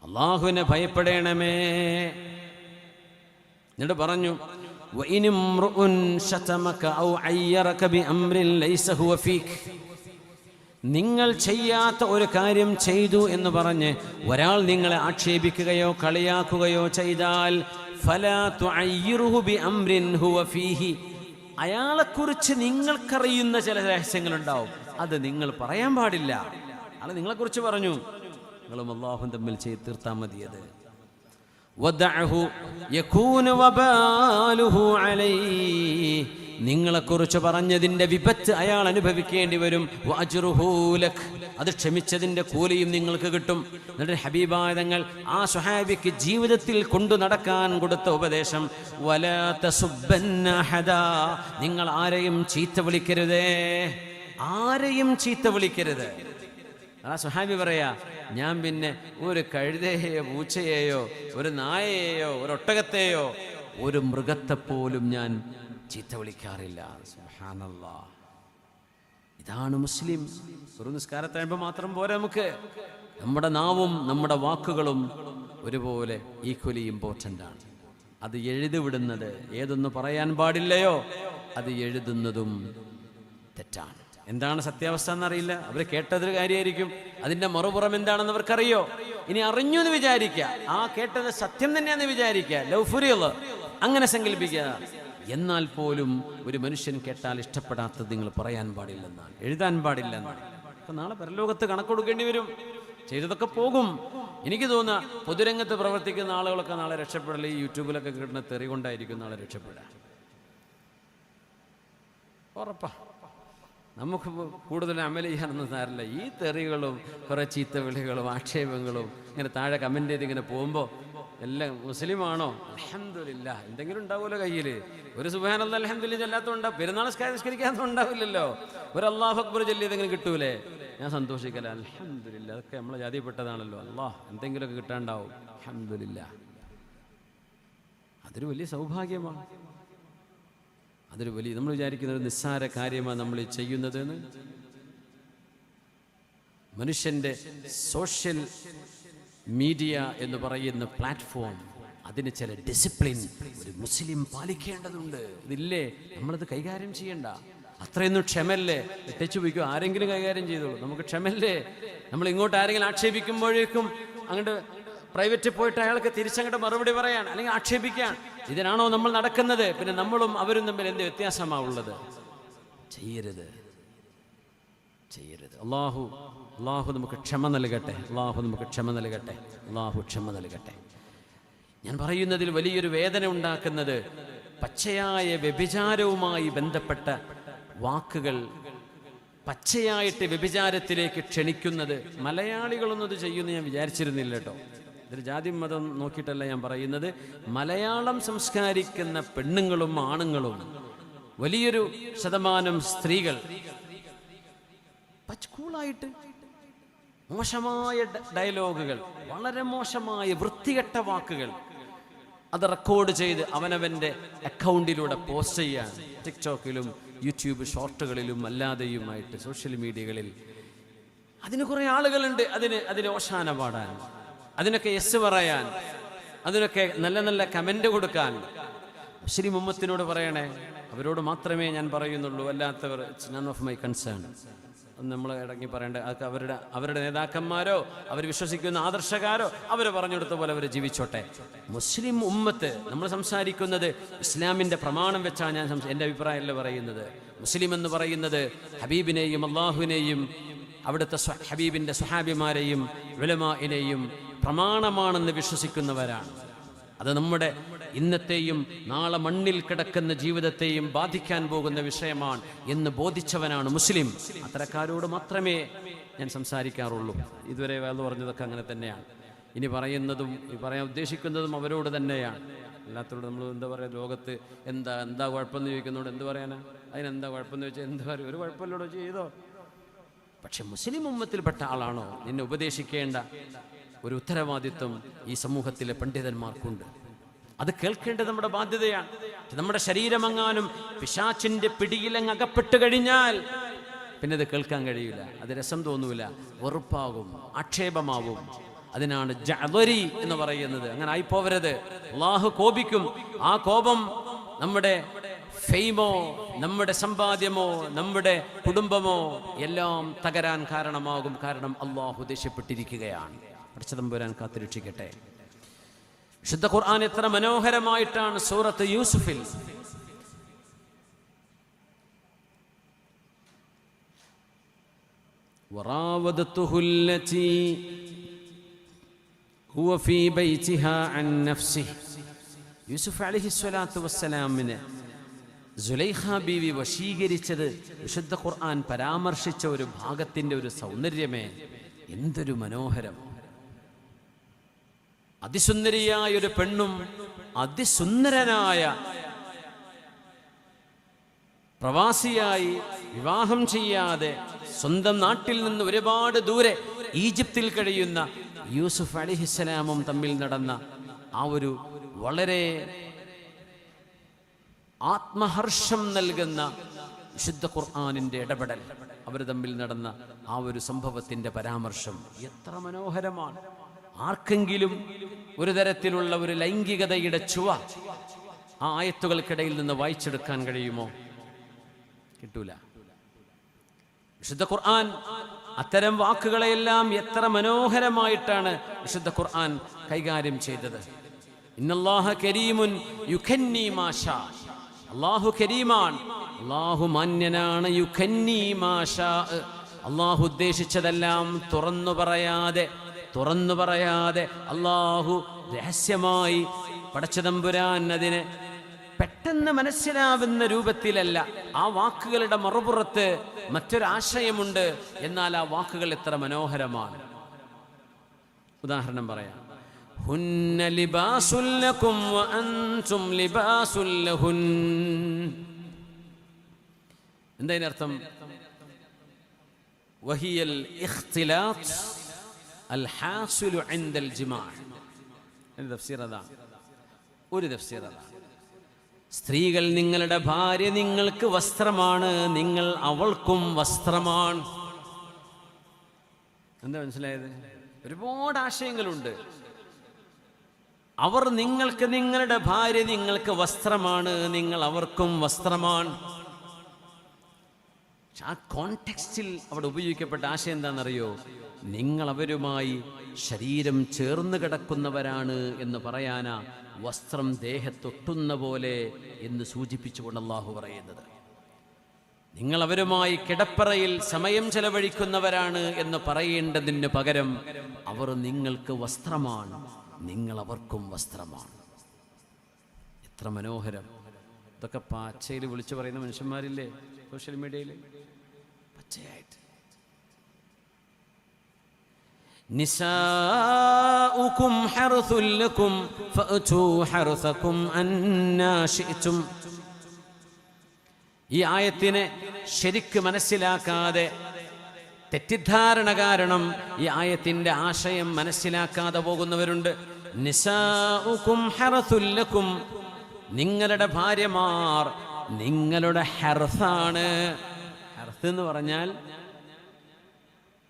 അല്ലാഹുവിനെ ഭയപ്പെടണമേ. എന്നിട്ട് പറഞ്ഞു, നിങ്ങൾ ചെയ്യാത്ത ഒരു കാര്യം ചെയ്തു എന്ന് പറഞ്ഞ് ഒരാൾ നിങ്ങളെ ആക്ഷേപിക്കുകയോ കളിയാക്കുകയോ ചെയ്താൽ അയാളെക്കുറിച്ച് നിങ്ങൾക്കറിയുന്ന ചില രഹസ്യങ്ങളുണ്ടാവും, അത് നിങ്ങൾ പറയാൻ പാടില്ല. അയാൾ നിങ്ങളെക്കുറിച്ച് പറഞ്ഞു, നിങ്ങളും അല്ലാഹുവും തമ്മിൽ ചെയ്ത് തീർത്താൽ മതിയത്. നിങ്ങളെക്കുറിച്ച് പറഞ്ഞതിൻ്റെ വിപത്ത് അയാൾ അനുഭവിക്കേണ്ടി വരും. അത് ക്ഷമിച്ചതിൻ്റെ കൂലിയും നിങ്ങൾക്ക് കിട്ടും. എന്നിട്ട് ഹബീബായ തങ്ങൾ ആ സ്വഹാബിക്ക് ജീവിതത്തിൽ കൊണ്ടു നടക്കാൻ കൊടുത്ത ഉപദേശം, വലാ തസുബ്ബന്ന അഹദാ, നിങ്ങൾ ആരെയും ചീത്ത വിളിക്കരുതേ, ആരെയും ചീത്ത വിളിക്കരുത്. ആ സ്വഹാബി പറയാ, ഞാൻ പിന്നെ ഒരു കഴുതയെയോ പൂച്ചയെയോ ഒരു നായയെയോ ഒരു ഒട്ടകത്തെയോ ഒരു മൃഗത്തെപ്പോലും ഞാൻ ചീത്ത വിളിക്കാറില്ല. സുബ്ഹാനല്ലാഹ്. ഇതാണ് മുസ്ലിം. ഒരു നിസ്കാരത്താകുമ്പോൾ മാത്രം പോരാ, നമുക്ക് നമ്മുടെ നാവും നമ്മുടെ വാക്കുകളും ഒരുപോലെ ഈക്വലി ഇമ്പോർട്ടൻ്റ് ആണ്. അത് എഴുതിവിടുന്നത്, ഏതൊന്ന് പറയാൻ പാടില്ലയോ അത് എഴുതുന്നതും തെറ്റാണ്. എന്താണ് സത്യാവസ്ഥ എന്നറിയില്ല, അവർ കേട്ടതൊരു കാര്യമായിരിക്കും, അതിൻ്റെ മറുപുറം എന്താണെന്ന് അവർക്കറിയോ. ഇനി അറിഞ്ഞു എന്ന് വിചാരിക്കുക, ആ കേട്ടത് സത്യം തന്നെയാണെന്ന് വിചാരിക്കുക, ലൗഫുരിയുള്ള അങ്ങനെ സങ്കല്പിക്കുക. എന്നാൽ പോലും ഒരു മനുഷ്യൻ കേട്ടാൽ ഇഷ്ടപ്പെടാത്തത് നിങ്ങൾ പറയാൻ പാടില്ലെന്നാണ്, എഴുതാൻ പാടില്ലെന്നാണ്. അപ്പം നാളെ പരലോകത്ത് കണക്ക് കൊടുക്കേണ്ടി വരും, ചെയ്തതൊക്കെ പോകും. എനിക്ക് തോന്നുക പൊതുരംഗത്ത് പ്രവർത്തിക്കുന്ന ആളുകളൊക്കെ നാളെ രക്ഷപ്പെടൽ ഈ യൂട്യൂബിലൊക്കെ കിട്ടുന്ന തെറി കൊണ്ടായിരിക്കും നാളെ രക്ഷപ്പെടുക. ഉറപ്പാ. നമുക്ക് കൂടുതൽ അമൽ ചെയ്യാനൊന്നും സാരില്ല. ഈ തെറികളും കുറേ ചീത്ത വിളികളും ആക്ഷേപങ്ങളും ഇങ്ങനെ താഴെ കമൻ്റ് ചെയ്ത് ഇങ്ങനെ പോകുമ്പോൾ എല്ലാം മുസ്ലിമാണോ, അൽഹംദുലില്ലാഹ് എന്തെങ്കിലും ഉണ്ടാവുമല്ലോ കയ്യിൽ. ഒരു സുബ്ഹാനല്ലാഹ് അൽഹംദുലില്ലാഹ് ചൊല്ലാത്തതുണ്ടാവും, പെരുന്നാൾ നിസ്കരിക്കാത്തതും ഉണ്ടാവില്ലല്ലോ. ഒരു അല്ലാഹു അക്ബർ ചൊല്ലിയതെങ്കിലും കിട്ടൂലേ, ഞാൻ സന്തോഷിക്കല, അൽഹംദുലില്ലാഹ്. അതൊക്കെ നമ്മളെ ജാതിപ്പെട്ടതാണല്ലോ, അല്ലാഹ് എന്തെങ്കിലുമൊക്കെ കിട്ടാണ്ടാവും, അൽഹംദുലില്ലാഹ്. അതൊരു വലിയ സൗഭാഗ്യമാണ്. അതൊരു വലിയ, നമ്മൾ വിചാരിക്കുന്നത് നിസ്സാര കാര്യമാണ് നമ്മൾ ചെയ്യുന്നതെന്ന്. മനുഷ്യൻ്റെ സോഷ്യൽ മീഡിയ എന്ന് പറയുന്ന പ്ലാറ്റ്ഫോം, അതിന് ചില ഡിസിപ്ലിൻ ഒരു മുസ്ലിം പാലിക്കേണ്ടതുണ്ട്. ഇതില്ലേ നമ്മളത് കൈകാര്യം ചെയ്യണ്ട. അത്രയൊന്നും ക്ഷമല്ലേ, ഇട്ടച്ചു വയ്ക്കും, ആരെങ്കിലും കൈകാര്യം ചെയ്തോളൂ. നമുക്ക് ക്ഷമല്ലേ. നമ്മൾ ഇങ്ങോട്ട് ആരെങ്കിലും ആക്ഷേപിക്കുമ്പോഴേക്കും അങ്ങോട്ട് പ്രൈവറ്റിൽ പോയിട്ട് അയാൾക്ക് തിരിച്ചങ്ങോട്ട് മറുപടി പറയാൻ അല്ലെങ്കിൽ ആക്ഷേപിക്കാൻ, ഇതിനാണോ നമ്മൾ നടക്കുന്നത്? പിന്നെ നമ്മളും അവരും തമ്മിൽ എന്ത് വ്യത്യാസമാണ് ഉള്ളത്? ചെയ്യരുത്, ചെയ്യരുത്. അള്ളാഹു നമുക്ക് ക്ഷമ നൽകട്ടെ, അള്ളാഹു നമുക്ക് ക്ഷമ നൽകട്ടെ, അള്ളാഹു ക്ഷമ നൽകട്ടെ. ഞാൻ പറയുന്നതിൽ വലിയൊരു വേദന ഉണ്ടാക്കുന്നത് പച്ചയായ വ്യഭിചാരവുമായി ബന്ധപ്പെട്ട വാക്കുകൾ, പച്ചയായിട്ട് വ്യഭിചാരത്തിലേക്ക് ക്ഷണിക്കുന്നത്. മലയാളികളൊന്നും ഇത് ചെയ്യുമെന്ന് ഞാൻ വിചാരിച്ചിരുന്നില്ല കേട്ടോ. ഇതൊരു ജാതി മതം നോക്കിയിട്ടല്ല ഞാൻ പറയുന്നത്. മലയാളം സംസ്കാരിക്കുന്ന പെണ്ണുങ്ങളും ആണുങ്ങളും, വലിയൊരു ശതമാനം സ്ത്രീകൾ കൂളായിട്ട് മോശമായ ഡയലോഗുകൾ, വളരെ മോശമായ വൃത്തികെട്ട വാക്കുകൾ അത് റെക്കോർഡ് ചെയ്ത് അവനവൻ്റെ അക്കൗണ്ടിലൂടെ പോസ്റ്റ് ചെയ്യാൻ, ടിക്ടോക്കിലും യൂട്യൂബ് ഷോർട്ടുകളിലും അല്ലാതെയുമായിട്ട് സോഷ്യൽ മീഡിയകളിൽ അതിന് കുറേ ആളുകളുണ്ട്. അതിന് ഓശാന പാടാൻ, അതിനൊക്കെ യെസ് പറയാൻ, അതിനൊക്കെ നല്ല നല്ല കമൻ്റ് കൊടുക്കാൻ. മുസ്ലിം ഉമ്മത്തിനോട് പറയണേ, അവരോട് മാത്രമേ ഞാൻ പറയുന്നുള്ളൂ, അല്ലാത്തവർ it's none of my concern. നമ്മൾ ഇടങ്ങി പറയേണ്ട, അതൊക്കെ അവരുടെ നേതാക്കന്മാരോ അവർ വിശ്വസിക്കുന്ന ആദർശക്കാരോ അവർ പറഞ്ഞു കൊടുത്ത പോലെ അവർ ജീവിച്ചോട്ടെ. മുസ്ലിം ഉമ്മത്ത് നമ്മൾ സംസാരിക്കുന്നത് ഇസ്ലാമിൻ്റെ പ്രമാണം വെച്ചാണ്. ഞാൻ എൻ്റെ അഭിപ്രായമല്ല പറയുന്നത്. മുസ്ലിം എന്ന് പറയുന്നത് ഹബീബിനെയും അള്ളാഹുവിനെയും അവിടുത്തെ ഹബീബിൻ്റെ സ്വഹാബിമാരെയും ഉലമാഇനെയും പ്രമാണമാണെന്ന് വിശ്വസിക്കുന്നവരാണ്. അത് നമ്മുടെ ഇന്നത്തെയും നാളെ മണ്ണിൽ കിടക്കുന്ന ജീവിതത്തെയും ബാധിക്കാൻ പോകുന്ന വിഷയമാണ് എന്ന് ബോധിച്ചവനാണ് മുസ്ലിം. അത്തരക്കാരോട് മാത്രമേ ഞാൻ സംസാരിക്കാറുള്ളൂ. ഇതുവരെ വേദ പറഞ്ഞതൊക്കെ അങ്ങനെ തന്നെയാണ്. ഇനി പറയുന്നതും പറയാൻ ഉദ്ദേശിക്കുന്നതും അവരോട് തന്നെയാണ്. അല്ലാത്തവരോട് നമ്മൾ എന്താ പറയുക, ലോകത്ത് എന്താ കുഴപ്പമെന്ന് ചോദിക്കുന്നതുകൊണ്ട് എന്ത് പറയാനാ, അതിനെന്താ കുഴപ്പമെന്ന് ചോദിച്ചാൽ എന്താ പറയുക, ഒരു കുഴപ്പമില്ലോടോ ചെയ്തോ. പക്ഷെ മുസ്ലിം ഉമ്മത്തിൽപ്പെട്ട ആളാണോ, നിന്നെ ഉപദേശിക്കേണ്ട ഒരു ഉത്തരവാദിത്വം ഈ സമൂഹത്തിലെ പണ്ഡിതന്മാർക്കുണ്ട്. അത് കേൾക്കേണ്ടത് നമ്മുടെ ബാധ്യതയാണ്. നമ്മുടെ ശരീരമെങ്ങാനും പിശാചിന്റെ പിടിയിലങ്ങ് അകപ്പെട്ട് കഴിഞ്ഞാൽ പിന്നെ അത് കേൾക്കാൻ കഴിയില്ല, അത് രസം തോന്നൂല, വെറുപ്പാകും, ആക്ഷേപമാവും. അതിനാണ് ജഅദരി എന്ന് പറയുന്നത്. അങ്ങനെ ആയിപ്പോവരുത്. അള്ളാഹു കോപിക്കും. ആ കോപം നമ്മുടെ ഫെയിമോ, നമ്മുടെ സമ്പാദ്യമോ, നമ്മുടെ കുടുംബമോ എല്ലാം തകരാൻ കാരണമാകും. കാരണം അള്ളാഹു ദേഷ്യപ്പെട്ടിരിക്കുകയാണ്. പടച്ചതമ്പുരാൻ കാത്തുരക്ഷിക്കട്ടെ. വിശുദ്ധ ഖുർആൻ എത്ര മനോഹരമായിട്ടാണ് സൂറത്ത് യൂസുഫിൽ വറാവദതുഹു അല്ലതി ഹുവ ഫീ ബൈതിഹാ അൻ നഫ്സിഹി. യൂസുഫ് അലൈഹിസ്സലാത്തു വസ്സലാമിനെ സുലൈഖ ബീവി വശീകരിച്ചത് വിശുദ്ധ ഖുർആൻ പരാമർശിച്ച ഒരു ഭാഗത്തിന്റെ ഒരു സൗന്ദര്യമേ, എന്തൊരു മനോഹരം! അതിസുന്ദരിയായ ഒരു പെണ്ണും അതിസുന്ദരനായ പ്രവാസിയായി വിവാഹം ചെയ്യാതെ സ്വന്തം നാട്ടിൽ നിന്ന് ഒരുപാട് ദൂരെ ഈജിപ്തിൽ കഴിയുന്ന യൂസുഫ് അലൈഹിസ്സലാമും തമ്മിൽ നടന്ന ആ ഒരു വളരെ ആത്മഹർഷം നൽകുന്ന വിശുദ്ധ ഖുർആനിന്റെ ഇടപെടൽ, അവർ തമ്മിൽ നടന്ന ആ ഒരു സംഭവത്തിന്റെ പരാമർശം എത്ര മനോഹരമാണ്! ആർക്കെങ്കിലും ഒരു തരത്തിലുള്ള ഒരു ലൈംഗികതയുടെ ചുവ ആ ആയത്തുകൾക്കിടയിൽ നിന്ന് വായിച്ചെടുക്കാൻ കഴിയുമോ? കിട്ടൂല. വിശുദ്ധ ഖുർആൻ അത്തരം വാക്കുകളെല്ലാം എത്ര മനോഹരമായിട്ടാണ് വിശുദ്ധ ഖുർആൻ കൈകാര്യം ചെയ്തത്. ഇന്നല്ലാഹ കരീമുൻ യുഖന്നി മാഷാ. അല്ലാഹു കരീമാൻ, അല്ലാഹു മാന്യനാണ്. യുഖന്നി മാഷാ, അല്ലാഹു ഉദ്ദേശിച്ചതെല്ലാം തുറന്നു പറയാതെ അല്ലാഹു രഹസ്യമായി പടച്ചതമ്പുരാൻ അതിനെ പെട്ടെന്ന് മനസ്സിലാവുന്ന രൂപത്തിലല്ല. ആ വാക്കുകളുടെ മറുപുറത്ത് മറ്റൊരാശയമുണ്ട്. എന്നാൽ ആ വാക്കുകൾ എത്ര മനോഹരമാണ്. ഉദാഹരണം പറയാം. ഹുന്ന ലിബാസുൽ ലക്കും വഅൻതും ലിബാസുൽ ലഹുൻ. എന്താ ഇതിനർത്ഥം? വഹിയൽ ഇഖ്തിലാത്ത് അൽ ഹാസിലു ഇൻദൽ ജിമാഅ. ഒരു തഫ്സീർ അതാണ്. സ്ത്രീകൾ, നിങ്ങളുടെ ഭാര്യ നിങ്ങൾക്ക് വസ്ത്രമാണ്, നിങ്ങൾ അവൾക്കും വസ്ത്രമാണ്. എന്താ മനസ്സിലായത്? ഒരുപാട് ആശയങ്ങളുണ്ട്. അവർ നിങ്ങൾക്ക്, നിങ്ങളുടെ ഭാര്യ നിങ്ങൾക്ക് വസ്ത്രമാണ്, നിങ്ങൾ അവർക്കും വസ്ത്രമാണ്. ആ കോണ്ടെക്സ്റ്റിൽ അവിടെ ഉപയോഗിക്കപ്പെട്ട ആശയം എന്താണെന്നറിയോ? നിങ്ങൾ അവരുമായി ശരീരം ചേർന്ന് കിടക്കുന്നവരാണ് എന്ന് പറയാനാ വസ്ത്രം ദേഹത്തൊട്ടുന്ന പോലെ എന്ന് സൂചിപ്പിച്ചുകൊണ്ട് അല്ലാഹു പറയുന്നത്. നിങ്ങൾ അവരുമായി കിടപ്പറയിൽ സമയം ചെലവഴിക്കുന്നവരാണ് എന്ന് പറയേണ്ടതിന് പകരം അവർ നിങ്ങൾക്ക് വസ്ത്രമാണ്, നിങ്ങൾ അവർക്കും വസ്ത്രമാണ്. എത്ര മനോഹരം! ഇതൊക്കെ പച്ചയിൽ വിളിച്ചു പറയുന്ന മനുഷ്യന്മാരില്ലേ സോഷ്യൽ മീഡിയയിൽ? പച്ചയായിട്ട് നിസാഉകും ഹർസുൽ ലക്കും ഫഅതു ഹർസകും അന്നാ ശിഅ്തും. ഈ ആയത്തിനെ ശരിക്ക് മനസ്സിലാക്കാതെ, തെറ്റിദ്ധാരണ കാരണം ഈ ആയത്തിന്റെ ആശയം മനസ്സിലാക്കാതെ പോകുന്നവരുണ്ട്. നിസാഉകും ഹർസുൽ ലക്കും, നിങ്ങളുടെ ഭാര്യമാർ നിങ്ങളുടെ ഹർസാണ്. ഹർസ് എന്ന് പറഞ്ഞാൽ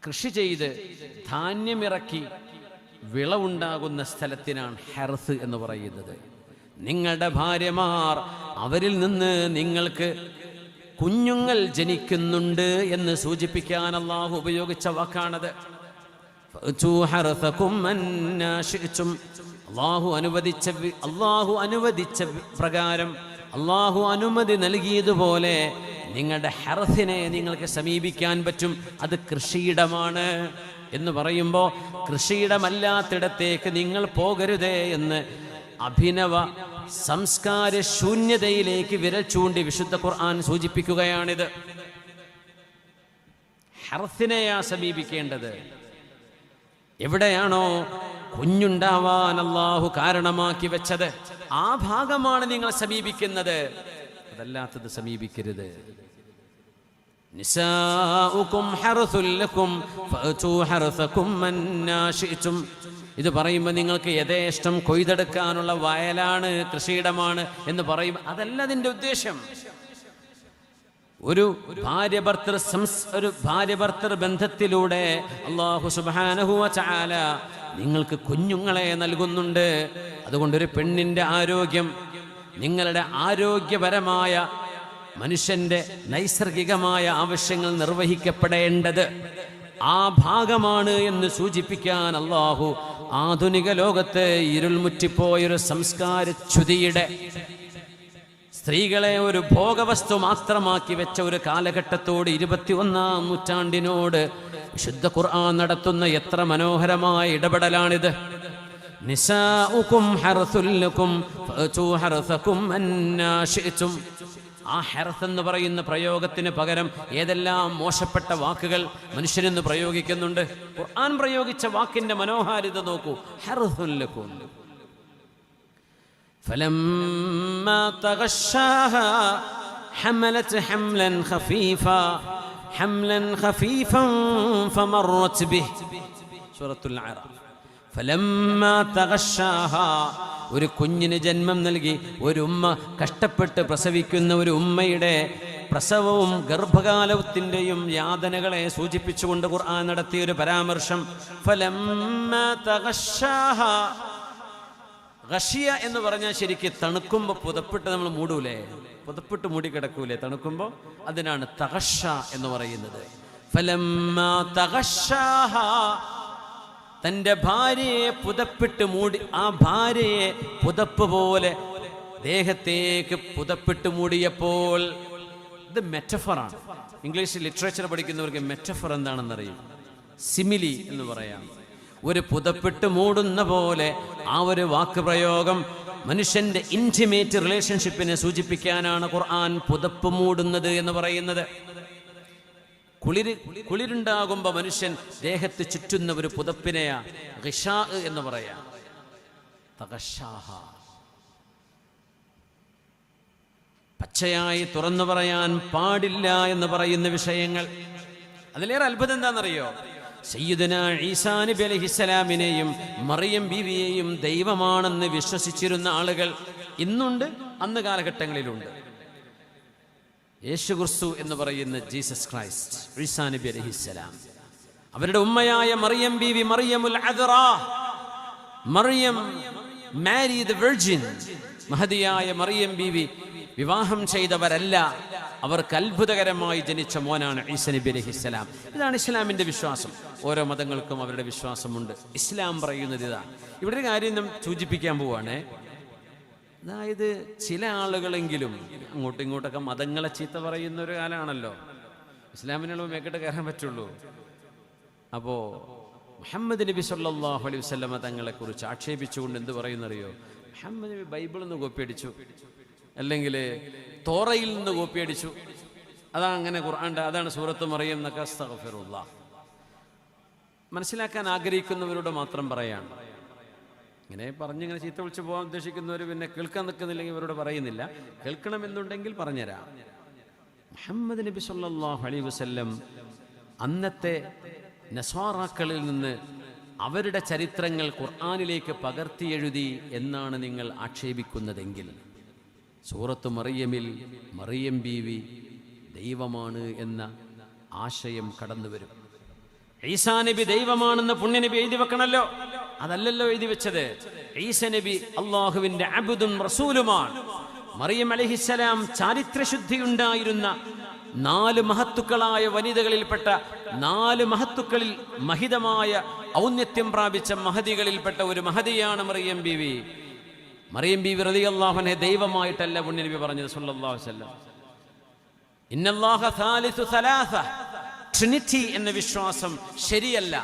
കൃഷി ചെയ്ത് ധാന്യമിറക്കി വിളവുണ്ടാകുന്ന സ്ഥലത്തിനാണ് ഹർസ് എന്ന് പറയുന്നത്. നിങ്ങളുടെ ഭാര്യമാർ, അവരിൽ നിന്ന് നിങ്ങൾക്ക് കുഞ്ഞുങ്ങൾ ജനിക്കുന്നുണ്ട് എന്ന് സൂചിപ്പിക്കാൻ അല്ലാഹു ഉപയോഗിച്ച വാക്കാണത്. അല്ലാഹു അനുവദിച്ച പ്രകാരം, അല്ലാഹു അനുമതി നൽകിയതുപോലെ നിങ്ങളുടെ ഹർസിനെ നിങ്ങൾക്ക് സമീപിക്കാൻ പറ്റും. അത് കൃഷിയിടമാണ് എന്ന് പറയുമ്പോൾ കൃഷിയിടമല്ലാത്തിടത്തേക്ക് നിങ്ങൾ പോകരുതേ എന്ന് അഭിനവ സംസ്കാര ശൂന്യതയിലേക്ക് വിരൽ ചൂണ്ടി വിശുദ്ധ ഖുർആൻ സൂചിപ്പിക്കുകയാണിത്. ഹർസിനെയാ സമീപിക്കേണ്ടത്. എവിടെയാണോ കുഞ്ഞുണ്ടാവാൻ അല്ലാഹു കാരണമാക്കി വെച്ചത്, ആ ഭാഗമാണ് നിങ്ങൾ സമീപിക്കുന്നത്. അതല്ലാത്തത് സമീപിക്കരുത്. നിസാഉകും ഹർസുൽ ലക്കും ഫഅതു ഹർസകും അന്നാ ശിഅ്തും. ഇത് പറയുമ്പോൾ നിങ്ങൾക്ക് യഥേഷ്ടം കൊയ്തെടുക്കാനുള്ള വയലാണ്, കൃഷിയിടമാണ് എന്ന് പറയും. അതല്ല അതിൻ്റെ ഉദ്ദേശം. ഒരു ഭാര്യ ഭർത്തൃ ബന്ധത്തിലൂടെ അല്ലാഹു സുബ്ഹാനഹു വ തആല നിങ്ങൾക്ക് കുഞ്ഞുങ്ങളെ നൽകുന്നുണ്ട്. അതുകൊണ്ടൊരു പെണ്ണിന്റെ ആരോഗ്യം, നിങ്ങളുടെ ആരോഗ്യപരമായ മനുഷ്യന്റെ നൈസർഗികമായ ആവശ്യങ്ങൾ നിർവഹിക്കപ്പെടേണ്ടത് ആ ഭാഗമാണ് എന്ന് സൂചിപ്പിക്കാൻ അല്ലാഹു ആധുനിക ലോകത്ത് ഇരുൾമുറ്റിപ്പോയൊരു സംസ്കാരച്യുതിയുടെ, സ്ത്രീകളെ ഒരു ഭോഗവസ്തു മാത്രമാക്കി വെച്ച ഒരു കാലഘട്ടത്തോട് 21-ാം നൂറ്റാണ്ടിനോട് വിശുദ്ധ ഖുർആൻ നടത്തുന്ന എത്ര മനോഹരമായ ഇടപെടലാണിത്. നിസാഉകും ഹർസുൽ ലക്കും ഫഅതു ഹർസകും അന്നാ ശിഅ്തും. ആ ഹെർത്ത് എന്ന് പറയുന്ന പ്രയോഗത്തിന് പകരം ഏതെല്ലാം മോശപ്പെട്ട വാക്കുകൾ മനുഷ്യനെന്ന് പ്രയോഗിക്കുന്നുണ്ട്. ഖുർആൻ പ്രയോഗിച്ച വാക്കിന്റെ മനോഹാരിത നോക്കൂ. ഹർസുൽ ലക്കും. فلما تغشاها حملت حملا خفيفا فمرت به. سورة الأعراف. فلما تغشاها, ഒരു കുഞ്ഞിന് ജന്മം നൽകി ഒരു ഉമ്മ കഷ്ടപ്പെട്ട് പ്രസവിക്കുന്ന ഒരു ഉമ്മയുടെ പ്രസവവും ഗർഭകാലത്തിൻ്റെയും യാതനകളെ സൂചിപ്പിച്ചുകൊണ്ട് ഖുർആൻ നടത്തിയൊരു പരാമർശം. ഫലമ്മാ തഗശ്ശാഹാ, ഗശിയ എന്ന് പറഞ്ഞാൽ ശരിക്ക് തണുക്കുമ്പോൾ പുതപ്പിട്ട് നമ്മൾ മൂടൂലേ, പുതപ്പിട്ട് മൂടി കിടക്കൂലേ തണുക്കുമ്പോൾ, അതിനാണ് തഗശ്ശ എന്ന് പറയുന്നത്. ഫലമ്മാ തഗശ്ശാഹാ, തൻ്റെ ഭാര്യയെ പുതപ്പിട്ട് മൂടി, ആ ഭാര്യയെ പുതപ്പ് പോലെ ദേഹത്തേക്ക് പുതപ്പിട്ട് മൂടിയപ്പോൾ, ഇത് മെറ്റഫറാണ്. ഇംഗ്ലീഷ് ലിറ്ററേച്ചർ പഠിക്കുന്നവർക്ക് മെറ്റഫർ എന്താണെന്നറിയും. സിമിലി എന്ന് പറയാം. ഒരു പുതപ്പിട്ട് മൂടുന്ന പോലെ ആ ഒരു വാക്ക് പ്രയോഗം മനുഷ്യന്റെ ഇന്റിമേറ്റ് റിലേഷൻഷിപ്പിനെ സൂചിപ്പിക്കാനാണ് ഖുർആൻ പുതപ്പ് മൂടുന്നത് എന്ന് പറയുന്നത്. കുളിരുണ്ടാകുമ്പോൾ മനുഷ്യൻ ദേഹത്ത് ചുറ്റുന്ന ഒരു പുതപ്പിനെയാ ഗിശാ എന്ന് പറയാം. തഗശ്ശാഹ, പച്ചയായി തുറന്നു പറയാൻ പാടില്ല എന്ന് പറയുന്ന വിഷയങ്ങൾ. അതിലേറെ അത്ഭുതം എന്താണെന്നറിയോ? സയ്യിദുനാ ഈസാ നബി അലൈഹിസ്സലാമിനെയും മറിയം ബീവിയെയും ദൈവമാണെന്ന് വിശ്വസിച്ചിരുന്ന ആളുകൾ ഇന്നുണ്ട്, അന്ന് കാലഘട്ടങ്ങളിലുണ്ട്. യേശു ക്രിസ്തു എന്ന് പറയുന്ന ജീസസ് ക്രൈസ്റ്റ്, ഈസാ നബി അലൈഹിസ്സലാം, അവരുടെ ഉമ്മയായ മറിയം ബീവി, മറിയമുൽ അദ്റാ, മറിയം മാരി ദ വെർജിൻ, മഹദിയായ മറിയം ബീവി വിവാഹം ചെയ്തവരല്ല. അവർക്ക് അത്ഭുതകരമായി ജനിച്ച മോനാണ് ഈസാ നബി അലൈഹിസ്സലാം. ഇതാണ് ഇസ്ലാമിന്റെ വിശ്വാസം. ഓരോ മതങ്ങൾക്കും അവരുടെ വിശ്വാസമുണ്ട്. ഇസ്ലാം പറയുന്നത് ഇതാണ്. ഇവിടെ ഒരു കാര്യം നാം സൂചിപ്പിക്കാൻ പോവാണ്. അതായത് ചില ആളുകളെങ്കിലും അങ്ങോട്ടും ഇങ്ങോട്ടൊക്കെ മതങ്ങളെ ചീത്ത പറയുന്ന ഒരു കാലമാണല്ലോ. ഇസ്ലാമിനുള്ള മേക്കിട്ട് കയറാൻ പറ്റുള്ളൂ. അപ്പോൾ മുഹമ്മദ് നബി സല്ലല്ലാഹു അലൈഹി വസല്ലമ തങ്ങളെ കുറിച്ച് ആക്ഷേപിച്ചുകൊണ്ട് എന്ത് പറയുന്നറിയോ? മുഹമ്മദ് നബി ബൈബിളിൽ നിന്ന് കോപ്പിയടിച്ചു, അല്ലെങ്കിൽ തോറയിൽ നിന്ന് കോപ്പിയടിച്ചു, അതങ്ങനെ ഖുർആന്റെ, അതാണ് സൂറത്ത് മറിയം എന്നൊക്കെ. അസ്തഗ്ഫിറുല്ലാഹ്. മനസ്സിലാക്കാൻ ആഗ്രഹിക്കുന്നവരോട് മാത്രം പറയാണ്. ഇങ്ങനെ പറഞ്ഞിങ്ങനെ ചീത്ത വിളിച്ച് പോകാൻ ഉദ്ദേശിക്കുന്നവർ പിന്നെ കേൾക്കാൻ നിൽക്കുന്നില്ലെങ്കിൽ ഇവരോട് പറയുന്നില്ല. കേൾക്കണമെന്നുണ്ടെങ്കിൽ പറഞ്ഞുതരാം. മുഹമ്മദ് നബി സല്ലല്ലാഹു അലൈഹി വസല്ലം അന്നത്തെ നസ്വാറാക്കളിൽ നിന്ന് അവരുടെ ചരിത്രങ്ങൾ ഖുർആനിലേക്ക് പകർത്തിയെഴുതി എന്നാണ് നിങ്ങൾ ആക്ഷേപിക്കുന്നതെങ്കിൽ, സൂറത്ത് മറിയമിൽ മറിയം ബീവി ദൈവമാണ് എന്ന ആശയം കടന്നു വരും. ഈസാ നബി ദൈവമാണെന്ന് പുണ്യനബി എഴുതി വെക്കണല്ലോ. അതല്ലല്ലോ എഴുതി വെച്ചത്. ഈസാ നബി അള്ളാഹുവിന്റെ അബ്ദും റസൂലുമാണ്. മറിയം അലൈഹിസ്സലാം ചാരിത്രശുദ്ധിയുണ്ടായിരുന്ന 4 മഹത്തുക്കളായ വനിതകളിൽപ്പെട്ട 4 മഹത്തുക്കളിൽ മഹിതമായ ഔന്നത്യം പ്രാപിച്ച മഹദികളിൽപ്പെട്ട ഒരു മഹദിയാണ് മറിയം ബീവി. മറിയം ബീവി റളിയല്ലാഹു അൻഹ ദൈവമായിട്ടല്ല പുണ്യനബി പറഞ്ഞത് സല്ലല്ലാഹു അലൈഹി വസല്ലം. ഇന്നല്ലാഹ സാലിസു സലാസ, ട്രിനിറ്റി എന്ന വിശ്വാസം ശരിയല്ല.